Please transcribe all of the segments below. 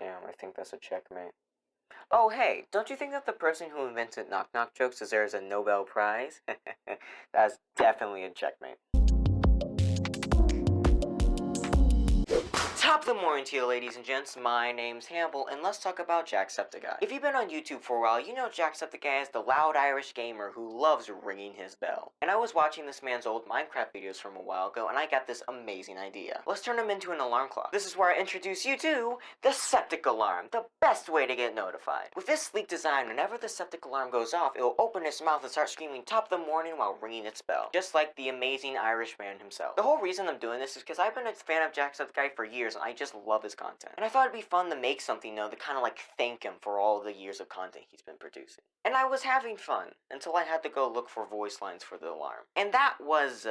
Damn, I think that's a checkmate. Oh, hey, don't you think that the person who invented knock-knock jokes deserves a Nobel Prize? That's definitely a checkmate. Top of the morning to you, ladies and gents. My name's Hannibal, and let's talk about Jackseptieye. If you've been on YouTube for a while, you know Jackseptieye is the loud Irish gamer who loves ringing his bell. And I was watching this man's old Minecraft videos from a while ago, and I got this amazing idea. Let's turn him into an alarm clock. This is where I introduce you to the Septic-Alarm, the best way to get notified. With this sleek design, whenever the Septic-Alarm goes off, it will open its mouth and start screaming top of the morning while ringing its bell, just like the amazing Irish man himself. The whole reason I'm doing this is because I've been a fan of Jackseptieye for years, and I just love his content. And I thought it'd be fun to make something, to kind of like thank him for all the years of content he's been producing. And I was having fun, until I had to go look for voice lines for the alarm. And that was,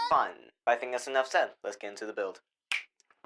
fun. I think that's enough said. Let's get into the build.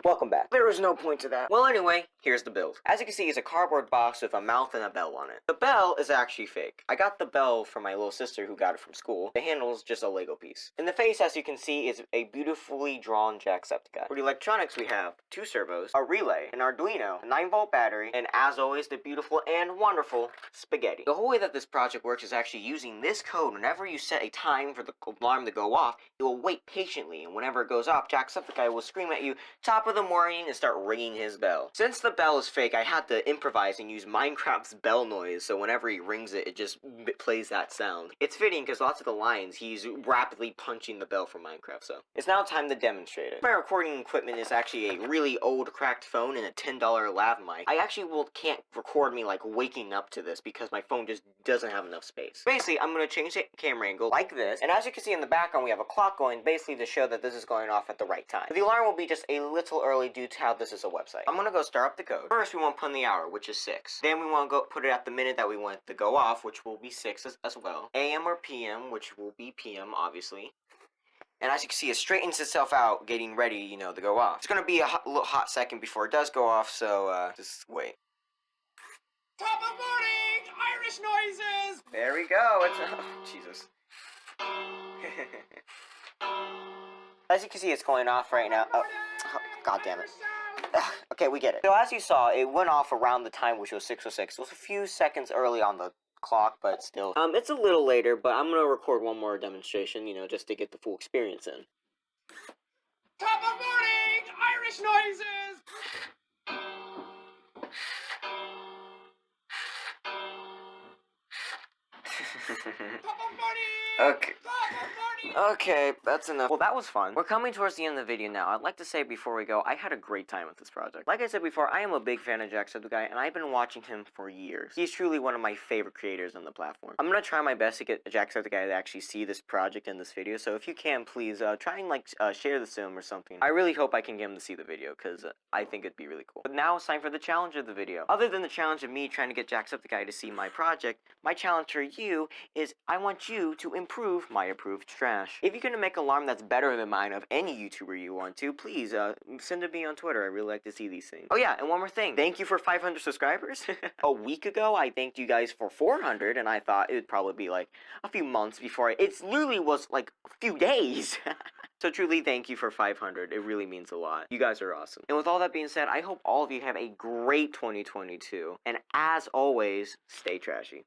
Welcome back. There was no point to that. Well, anyway, here's the build. As you can see, it's a cardboard box with a mouth and a bell on it. The bell is actually fake. I got the bell from my little sister who got it from school. The handle is just a Lego piece. In the face, as you can see, is a beautifully drawn Jacksepticeye. For the electronics, we have 2 servos, a relay, an Arduino, a 9-volt battery, and as always, the beautiful and wonderful spaghetti. The whole way that this project works is actually using this code. Whenever you set a time for the alarm to go off, it will wait patiently, and whenever it goes off, Jacksepticeye will scream at you, top of the morning, and start ringing his bell. Since the bell is fake, I had to improvise and use Minecraft's bell noise, so whenever he rings it, it just plays that sound. It's fitting because lots of the lines, he's rapidly punching the bell from Minecraft, so. It's now time to demonstrate it. My recording equipment is actually a really old cracked phone and a $10 lav mic. I actually can't record me like waking up to this because my phone just doesn't have enough space. Basically, I'm going to change the camera angle like this, and as you can see in the background, we have a clock going basically to show that this is going off at the right time. The alarm will be just a little early due to how this is a website. I'm gonna go start up the code. First, we want to put in the hour, which is 6. Then we want to go put it at the minute that we want it to go off, which will be 6 as well. AM or PM, which will be PM, obviously. And as you can see, it straightens itself out, getting ready, to go off. It's gonna be a little hot second before it does go off, so just wait. Top of morning, Irish noises. There we go. It's Jesus. As you can see, it's going off right now. Oh, God damn it. Okay, we get it. So as you saw, it went off around the time, which was 6:06. It was a few seconds early on the clock, but still. It's a little later, but I'm gonna record one more demonstration, just to get the full experience in. Top of morning, Irish noises. Top of morning. Okay. Top of morning. Okay, that's enough. Well, that was fun. We're coming towards the end of the video now. I'd like to say before we go, I had a great time with this project. Like I said before, I am a big fan of Jacksepticeye, and I've been watching him for years. He's truly one of my favorite creators on the platform. I'm gonna try my best to get Jacksepticeye to actually see this project in this video, so if you can, please try and share this to him or something. I really hope I can get him to see the video, because I think it'd be really cool. But now it's time for the challenge of the video. Other than the challenge of me trying to get Jacksepticeye to see my project, my challenge for you is I want you to improve my approved trash. If you're gonna make an alarm that's better than mine of any YouTuber you want to, please send it to me on Twitter. I really like to see these things. Oh yeah, and one more thing. Thank you for 500 subscribers. A week ago, I thanked you guys for 400, and I thought it would probably be like a few months before it literally was like a few days. So truly, thank you for 500. It really means a lot. You guys are awesome. And with all that being said, I hope all of you have a great 2022. And as always, stay trashy.